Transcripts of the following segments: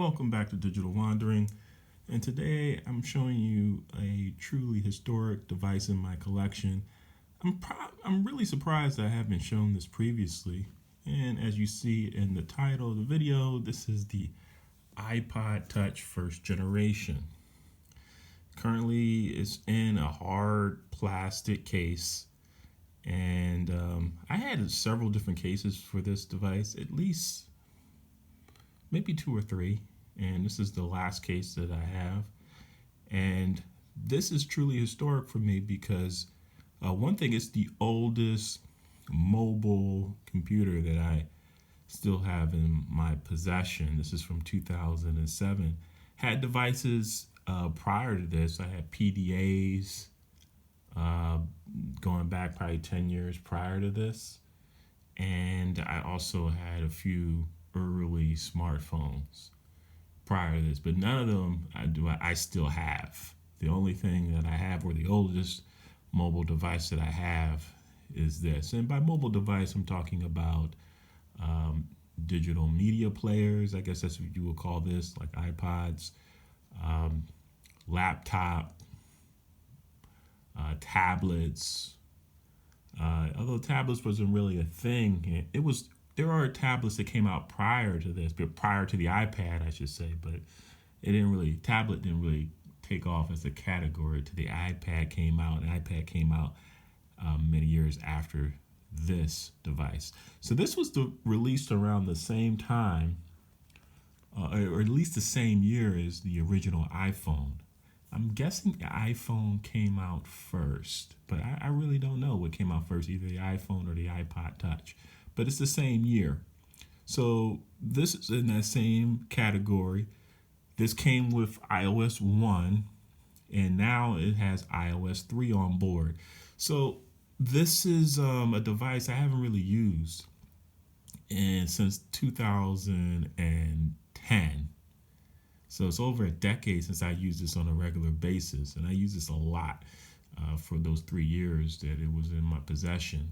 Welcome back to Digital Wandering, and today I'm showing you a truly historic device in my collection. I'm really surprised that I haven't shown this previously, and as you see in the title of the video, this is the iPod Touch first generation. Currently, it's in a hard plastic case, and I had several different cases for this device, at least maybe two or three, and this is the last case that I have. And this is truly historic for me because one thing, it's the oldest mobile computer that I still have in my possession. This is from 2007. Had devices prior to this. I had PDAs uh, going back probably 10 years prior to this. And I also had a few early smartphones prior to this, but none of them I still have. The only thing that I have, or the oldest mobile device that I have, is this. And by mobile device, I'm talking about digital media players. I guess that's what you would call this, like iPods, um, laptop, tablets. Although tablets wasn't really a thing, it was. There are tablets that came out prior to this, but prior to the iPad, I should say. But tablet didn't really take off as a category till the iPad came out. And iPad came out many years after this device. So this was released around the same time, or at least the same year as the original iPhone. I'm guessing the iPhone came out first, but I really don't know what came out first, either the iPhone or the iPod Touch. But it's the same year. So this is in that same category. This came with iOS 1, and now it has iOS 3 on board. So this is a device I haven't really used since 2010. So it's over a decade since I used this on a regular basis, and I use this a lot for those 3 years that it was in my possession.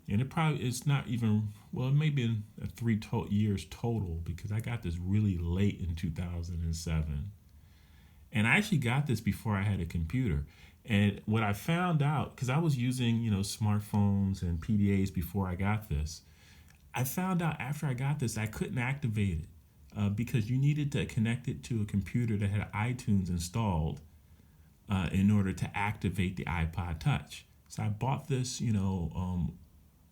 And it's not even, well, it may be years total, because I got this really late in 2007. And I actually got this before I had a computer. And what I found out, because I was using, smartphones and PDAs before I got this, I found out after I got this, I couldn't activate it because you needed to connect it to a computer that had iTunes installed in order to activate the iPod Touch. So I bought this,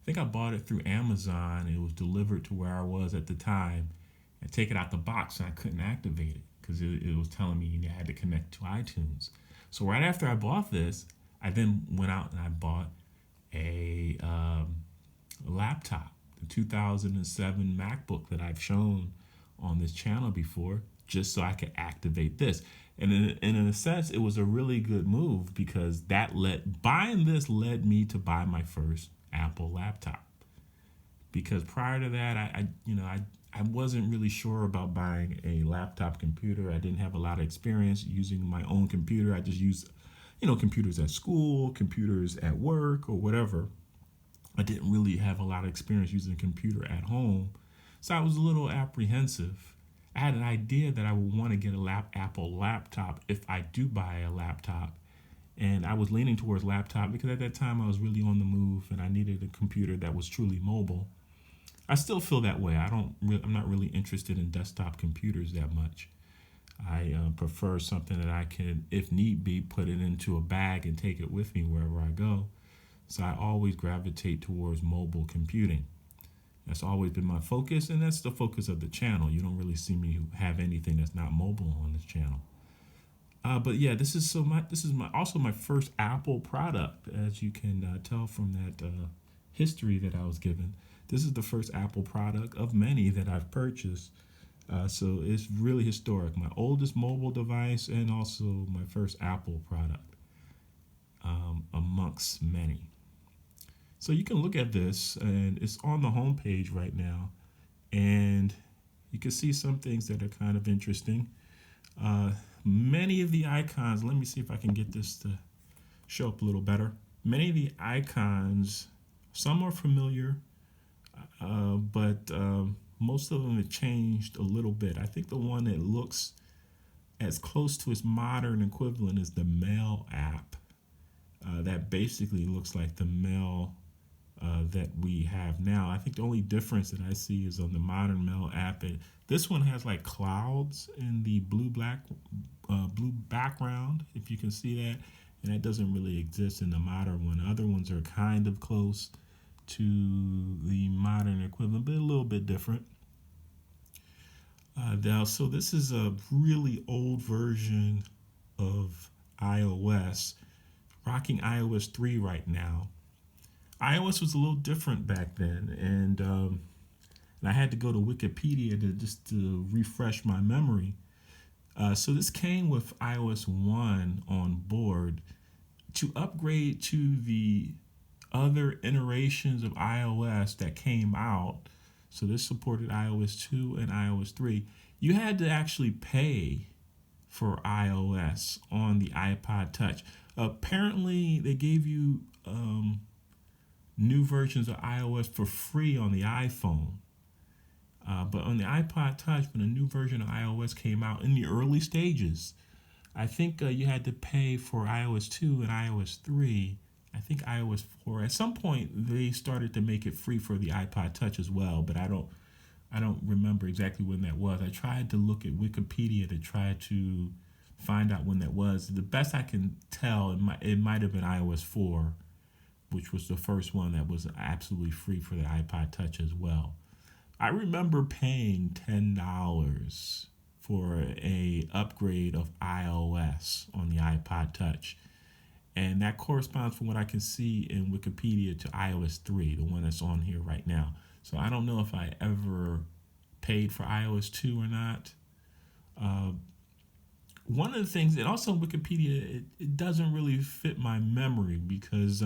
I think I bought it through Amazon. It was delivered to where I was at the time. I take it out the box and I couldn't activate it because it was telling me you had to connect to iTunes. So right after I bought this, I then went out and I bought a laptop, the 2007 MacBook that I've shown on this channel before, just so I could activate this. And in a sense, it was a really good move because buying this led me to buy my first Apple laptop. Because prior to that, I wasn't really sure about buying a laptop computer. I didn't have a lot of experience using my own computer. I just used, computers at school, computers at work, or whatever. I didn't really have a lot of experience using a computer at home. So I was a little apprehensive. I had an idea that I would want to get a Apple laptop if I do buy a laptop. And I was leaning towards laptop because at that time I was really on the move and I needed a computer that was truly mobile. I still feel that way. I'm not really interested in desktop computers that much. I prefer something that I can, if need be, put it into a bag and take it with me wherever I go. So I always gravitate towards mobile computing. That's always been my focus, and that's the focus of the channel. You don't really see me have anything that's not mobile on this channel. But yeah, this is also my first Apple product, as you can tell from that history that I was given. This is the first Apple product of many that I've purchased. So it's really historic. My oldest mobile device and also my first Apple product amongst many. So you can look at this, and it's on the homepage right now, and you can see some things that are kind of interesting. Many of the icons, let me see if I can get this to show up a little better. Many of the icons, some are familiar, but Most of them have changed a little bit. I think the one that looks as close to its modern equivalent is the Mail app. That basically looks like the Mail that we have now. I think the only difference that I see is on the modern Mail app. This one has like clouds in the blue background, if you can see that, and that doesn't really exist in the modern one. Other ones are kind of close to the modern equivalent, but a little bit different. So this is a really old version of iOS, rocking iOS 3 right now. iOS was a little different back then, and I had to go to Wikipedia to refresh my memory. So this came with iOS 1 on board. To upgrade to the other iterations of iOS that came out, so this supported iOS 2 and iOS 3, you had to actually pay for iOS on the iPod Touch. Apparently, they gave you new versions of iOS for free on the iPhone. But on the iPod Touch, when a new version of iOS came out in the early stages, I think you had to pay for iOS 2 and iOS 3. I think iOS 4. At some point, they started to make it free for the iPod Touch as well, but I don't remember exactly when that was. I tried to look at Wikipedia to try to find out when that was. The best I can tell, it might have been iOS 4, which was the first one that was absolutely free for the iPod Touch as well. I remember paying $10 for a upgrade of iOS on the iPod Touch. And that corresponds from what I can see in Wikipedia to iOS 3, the one that's on here right now. So I don't know if I ever paid for iOS 2 or not. Uh, One of the things, and also Wikipedia, it doesn't really fit my memory because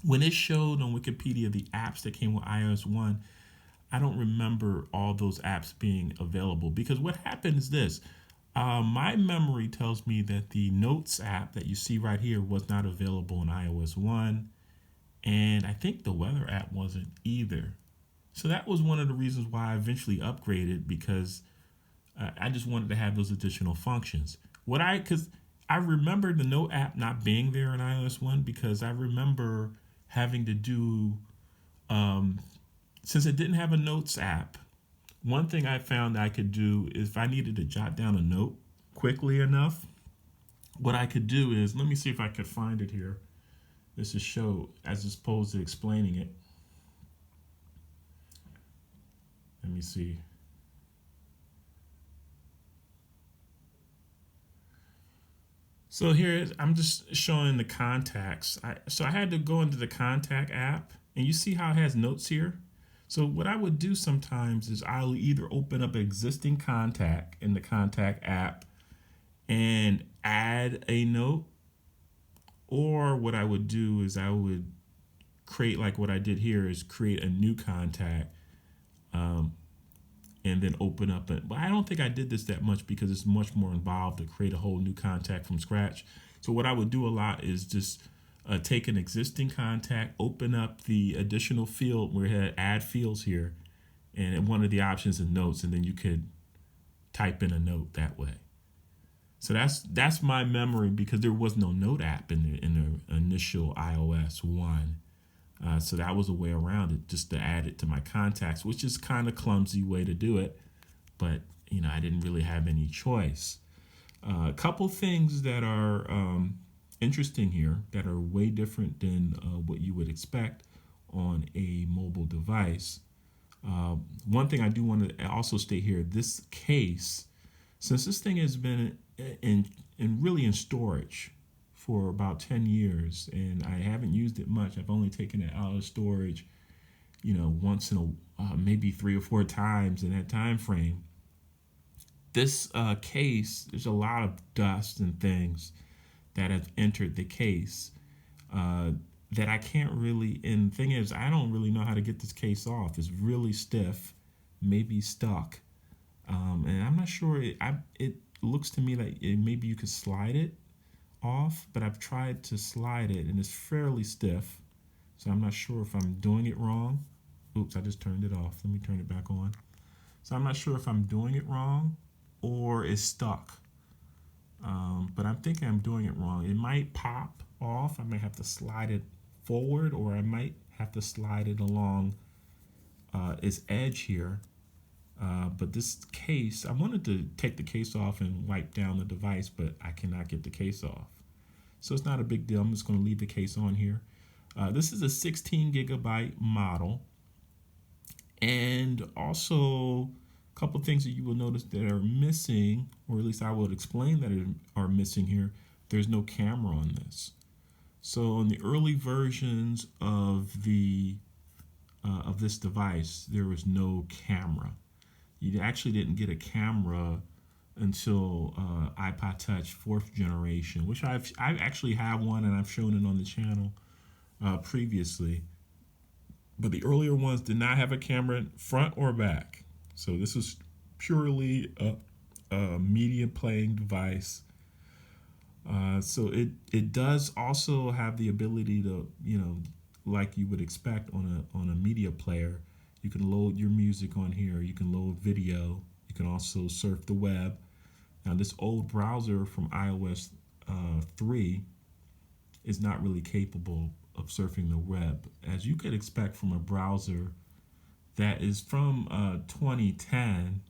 when it showed on Wikipedia the apps that came with iOS 1, I don't remember all those apps being available because what happened is this. My memory tells me that the Notes app that you see right here was not available in iOS 1, and I think the Weather app wasn't either. So that was one of the reasons why I eventually upgraded because I just wanted to have those additional functions. Because I remember the Note app not being there in iOS 1 because I remember having to do, since it didn't have a Notes app, one thing I found I could do is if I needed to jot down a note quickly enough, what I could do is, let me see if I could find it here. This is show as opposed to explaining it. Let me see. So here I'm just showing the contacts. So I had to go into the contact app, and you see how it has notes here. So what I would do sometimes is I'll either open up an existing contact in the contact app and add a note, or what I would do is I would create like what I did here is create a new contact um, and then open up it. But I don't think I did this that much because it's much more involved to create a whole new contact from scratch. So what I would do a lot is just take an existing contact, open up the additional field where it had add fields here, and one of the options is notes, and then you could type in a note that way. So that's my memory because there was no note app in the initial iOS 1. So that was a way around it, just to add it to my contacts, which is kind of clumsy way to do it, but I didn't really have any choice. A couple things that are interesting here that are way different than what you would expect on a mobile device. One thing I do want to also state here: this case, since this thing has been in really in storage for about 10 years and I haven't used it much. I've only taken it out of storage, once in maybe 3 or 4 times in that time frame. This case, there's a lot of dust and things that have entered the case that I can't really. And the thing is, I don't really know how to get this case off. It's really stiff, maybe stuck, and I'm not sure. It looks to me like maybe you could slide it off, but I've tried to slide it and it's fairly stiff. So I'm not sure if I'm doing it wrong. Oops, I just turned it off. Let me turn it back on. So I'm not sure if I'm doing it wrong or it's stuck. But I'm thinking I'm doing it wrong. It might pop off. I might have to slide it forward, or I might have to slide it along its edge here. But this case, I wanted to take the case off and wipe down the device, but I cannot get the case off. So it's not a big deal. I'm just going to leave the case on here. This is a 16 gigabyte model. And also, a couple things that you will notice that are missing, or at least I will explain that are missing here. There's no camera on this. So on the early versions of the of this device, there was no camera. You actually didn't get a camera until iPod Touch 4th generation, which I actually have one and I've shown it on the channel previously. But the earlier ones did not have a camera front or back. So this is purely a media playing device. So it does also have the ability to, like you would expect on a media player, you can load your music on here. You can load video. You can also surf the web. Now, this old browser from iOS 3 is not really capable of surfing the web, as you could expect from a browser that is from 2010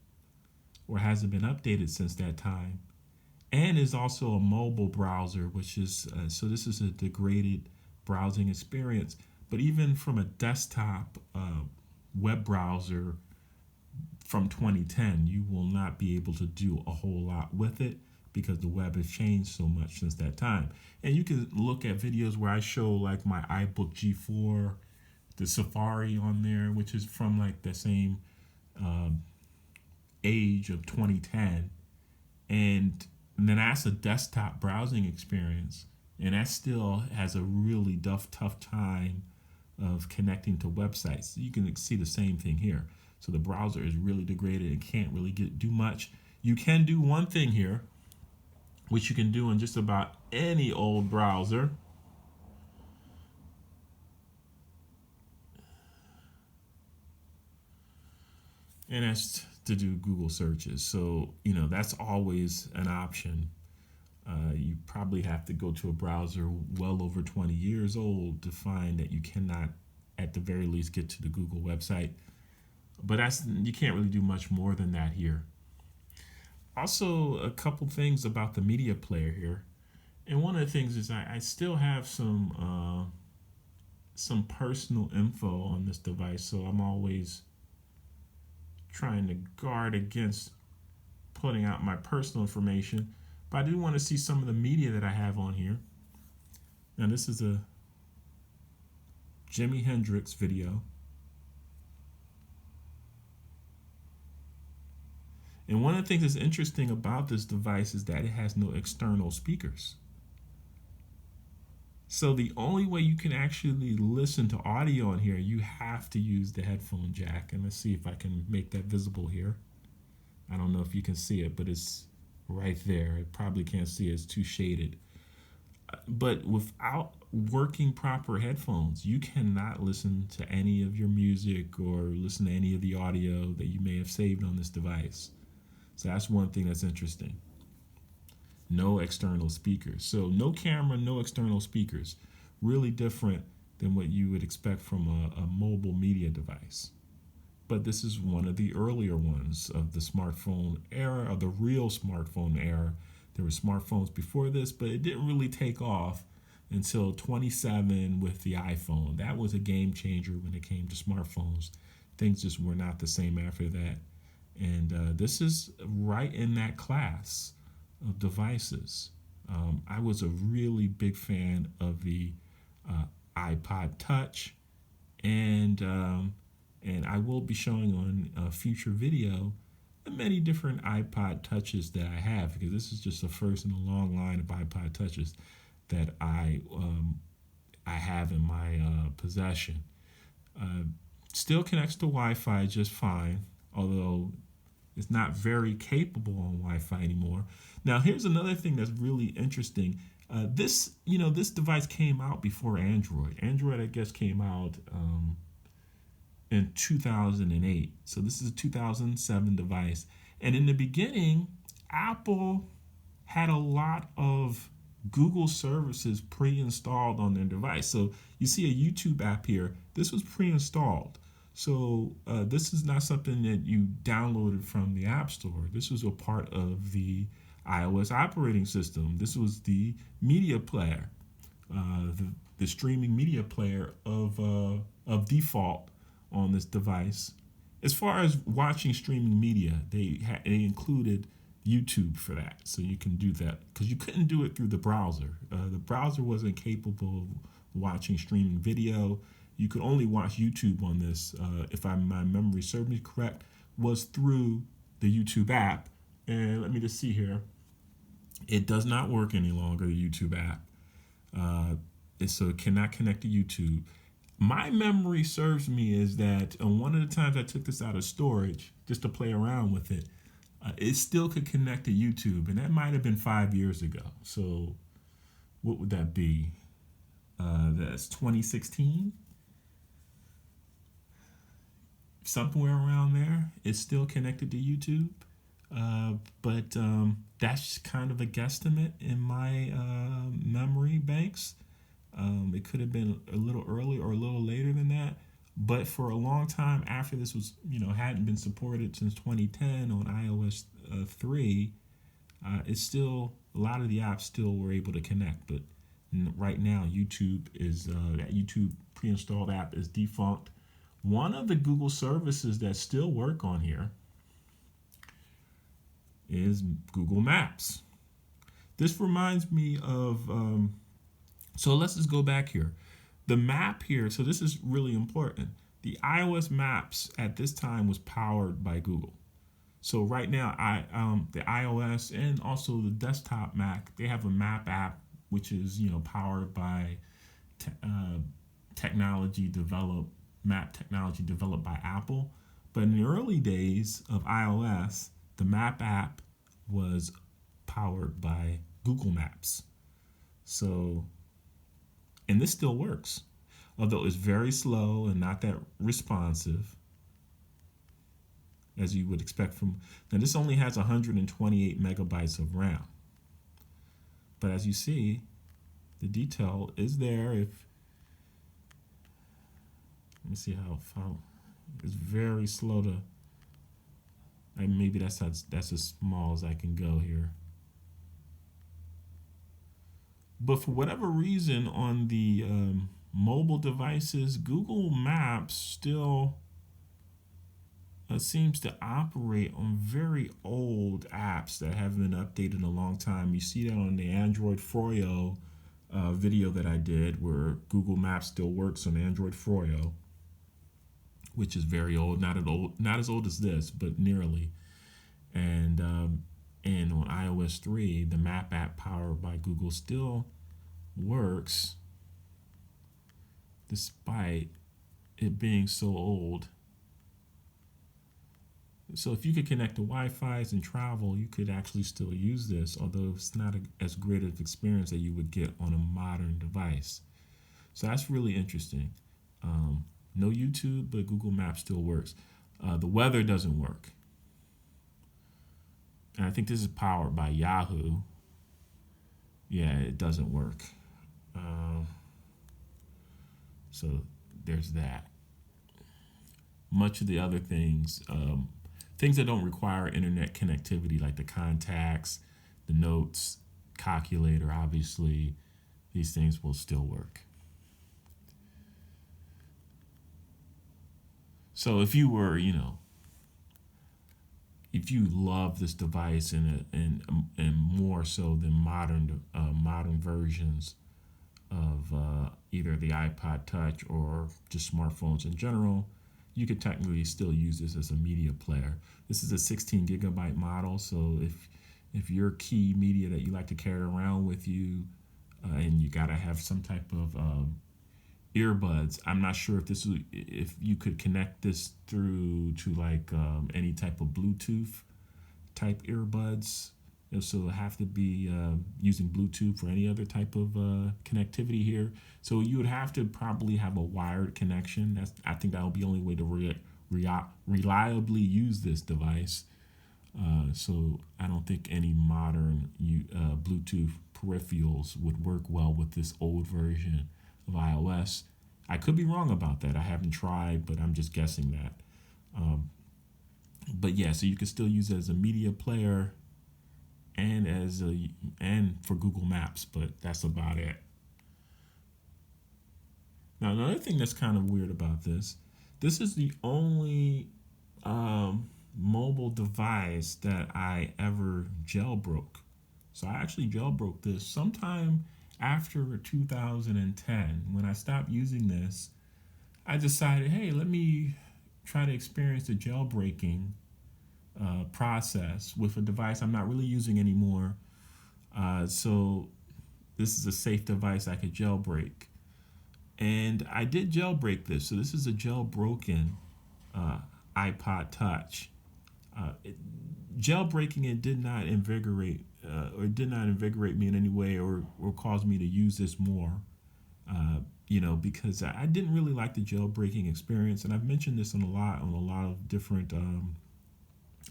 or hasn't been updated since that time, and is also a mobile browser, which is so this is a degraded browsing experience. But even from a desktop web browser from 2010, you will not be able to do a whole lot with it because the web has changed so much since that time. And you can look at videos where I show like my iBook G4, the Safari on there, which is from like the same age of 2010. And then that's a desktop browsing experience. And that still has a really tough time of connecting to websites. You can see the same thing here. So the browser is really degraded and can't really do much. You can do one thing here, which you can do in just about any old browser. And that's to do Google searches. So, that's always an option. You probably have to go to a browser well over 20 years old to find that you cannot, at the very least, get to the Google website. But you can't really do much more than that here. Also, a couple things about the media player here. And one of the things is I still have some personal info on this device, so I'm always trying to guard against putting out my personal information. But I do want to see some of the media that I have on here. Now, this is a Jimi Hendrix video. And one of the things that's interesting about this device is that it has no external speakers. So the only way you can actually listen to audio on here, you have to use the headphone jack. And let's see if I can make that visible here. I don't know if you can see it, but it's right there. I probably can't see it. It's too shaded. But without working proper headphones, you cannot listen to any of your music or listen to any of the audio that you may have saved on this device. So that's one thing that's interesting. No external speakers. So no camera, no external speakers. Really different than what you would expect from a mobile media device. But this is one of the earlier ones of the smartphone era, of the real smartphone era. There were smartphones before this, but it didn't really take off until 27 with the iPhone. That was a game changer when it came to smartphones. Things just were not the same after that. And this is right in that class of devices. I was a really big fan of the iPod Touch, and I will be showing on a future video the many different iPod Touches that I have, because this is just the first in a long line of iPod Touches that I have in my possession. Still connects to Wi-Fi just fine, although it's not very capable on Wi-Fi anymore. Now, here's another thing that's really interesting. This device came out before Android. Android, I guess, came out in 2008. So this is a 2007 device. And in the beginning, Apple had a lot of Google services pre-installed on their device. So you see a YouTube app here. This was pre-installed. So this is not something that you downloaded from the App Store. This was a part of the iOS operating system. This was the media player, the streaming media player of default on this device. As far as watching streaming media, they included YouTube for that, so you can do that because you couldn't do it through the browser. The browser wasn't capable of watching streaming video. You could only watch YouTube on this, if my memory serves me correct, was through the YouTube app. And let me just see here. It does not work any longer, the YouTube app. So it cannot connect to YouTube. My memory serves me is that on one of the times I took this out of storage just to play around with it, it still could connect to YouTube, and that might have been 5 years ago. So what would that be? That's 2016? Somewhere around there. It's still connected to YouTube. But that's kind of a guesstimate in my memory banks. It could have been a little early or a little later than that. But for a long time after this was, hadn't been supported since 2010 on iOS 3, it's still, a lot of the apps still were able to connect. But right now, YouTube is, that YouTube pre-installed app is defunct. One of the Google services that still work on here is Google Maps. This reminds me of, so let's just go back here. The map here, so this is really important. The iOS Maps at this time was powered by Google. So right now, the iOS and also the desktop Mac, they have a map app, which is, powered by map technology developed by Apple. But in the early days of iOS, the map app was powered by Google Maps. So, and this still works, although it's very slow and not that responsive, as you would expect from. Now, this only has 128 megabytes of RAM. But as you see, the detail is there. Let me see how far. It's very slow to. And maybe that's as small as I can go here. But for whatever reason, on the mobile devices, Google Maps still seems to operate on very old apps that haven't been updated in a long time. You see that on the Android Froyo video that I did, where Google Maps still works on Android Froyo, which is very old, not as old as this, but nearly. And on iOS 3, the Map app powered by Google still works, despite it being so old. So if you could connect to Wi-Fi and travel, you could actually still use this, although it's not as great of experience that you would get on a modern device. So that's really interesting. No YouTube, but Google Maps still works. The weather doesn't work. And I think this is powered by Yahoo. Yeah, it doesn't work. So there's that. Much of the other things, things that don't require internet connectivity, like the contacts, the notes, calculator, obviously, these things will still work. So if you were, if you love this device and more so than modern versions of either the iPod Touch or just smartphones in general, you could technically still use this as a media player. This is a 16 gigabyte model, so if your key media that you like to carry around with you, and you gotta have some type of earbuds. I'm not sure if you could connect this through to like any type of Bluetooth type earbuds. So it'll have to be using Bluetooth for any other type of connectivity here. So you would have to probably have a wired connection. I think that will be the only way to reliably use this device. So I don't think any modern Bluetooth peripherals would work well with this old version of iOS. I could be wrong about that. I haven't tried, but I'm just guessing that. Um, but yeah, so you can still use it as a media player and and for Google Maps, but that's about it. Now another thing that's kind of weird about this is the only mobile device that I ever jailbroke. So I actually jailbroke this sometime after 2010. When I stopped using this, I decided, hey, let me try to experience the jailbreaking process with a device I'm not really using anymore. So this is a safe device I could jailbreak. And I did jailbreak this. So this is a jailbroken uh, iPod Touch. It, jailbreaking it did not invigorate me in any way or cause me to use this more. Because I didn't really like the jailbreaking experience, and I've mentioned this on a lot of different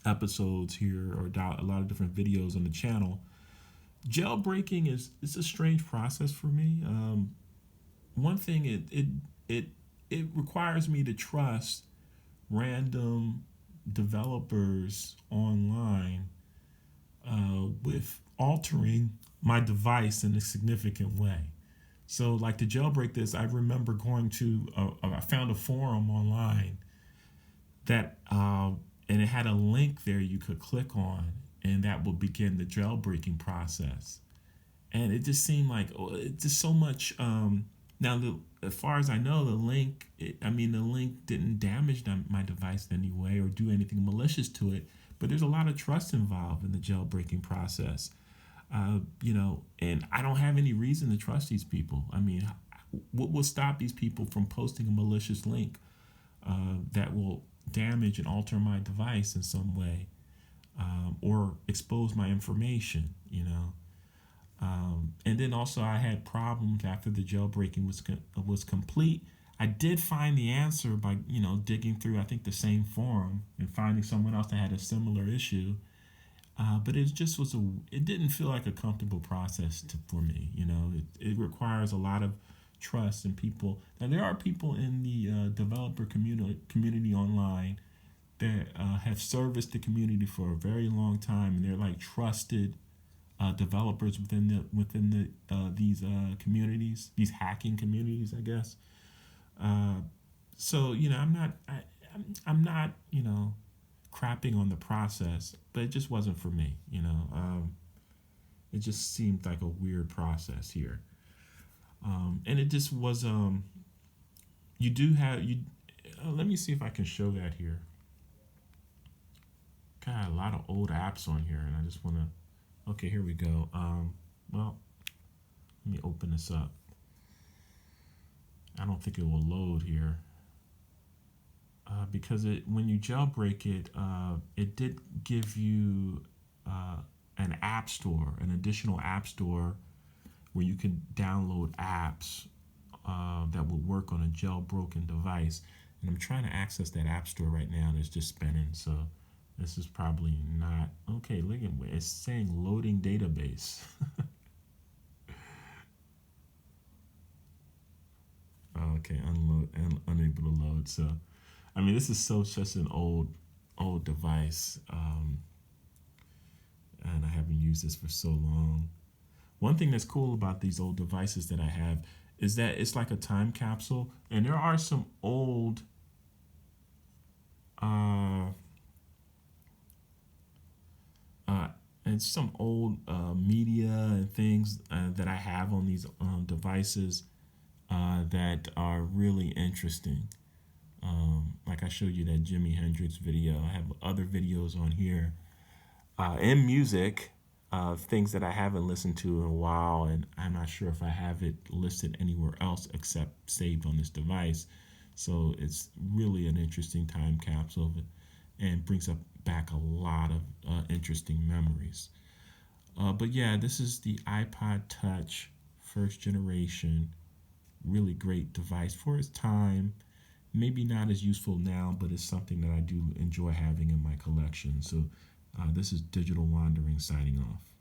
episodes here or a lot of different videos on the channel. Jailbreaking is it's a strange process for me. One thing it requires me to trust random developers online with altering my device in a significant way. So, like to jailbreak this, I remember going to I found a forum online that and it had a link there you could click on, and that would begin the jailbreaking process. And it just seemed like it's just so much. Now, as far as I know, the link didn't damage my device in any way or do anything malicious to it. But there's a lot of trust involved in the jailbreaking process. And I don't have any reason to trust these people. I mean, what will stop these people from posting a malicious link that will damage and alter my device in some way or expose my information, and then also I had problems after the jailbreaking was complete. I did find the answer by digging through I think the same forum and finding someone else that had a similar issue. But it just it didn't feel like a comfortable process for me. It requires a lot of trust in people. Now there are people in the developer community online that have serviced the community for a very long time, and they're like trusted developers within these communities, these hacking communities, I guess. Uh, so I'm not crapping on the process, but it just wasn't for me. It just seemed like a weird process here, and it just was. You do have you. Let me see if I can show that here. Got a lot of old apps on here, and I just want to. Okay, here we go. Well, let me open this up. I don't think it will load here because when you jailbreak it, it did give you an app store, an additional app store where you can download apps that will work on a jailbroken device. And I'm trying to access that app store right now, and it's just spinning. So this is probably not okay. Look at it's saying loading database. Okay, unable to load. So, I mean, this is such an old device, and I haven't used this for so long. One thing that's cool about these old devices that I have is that it's like a time capsule, and there are some old uh, uh, media and things that I have on these devices that are really interesting. Like I showed you that Jimi Hendrix video. I have other videos on here and music, things that I haven't listened to in a while, and I'm not sure if I have it listed anywhere else except saved on this device. So it's really an interesting time capsule and brings up back a lot of interesting memories. But yeah, this is the iPod Touch, first generation. Really great device for its time. Maybe not as useful now, but it's something that I do enjoy having in my collection. So this is Digital Wandering signing off.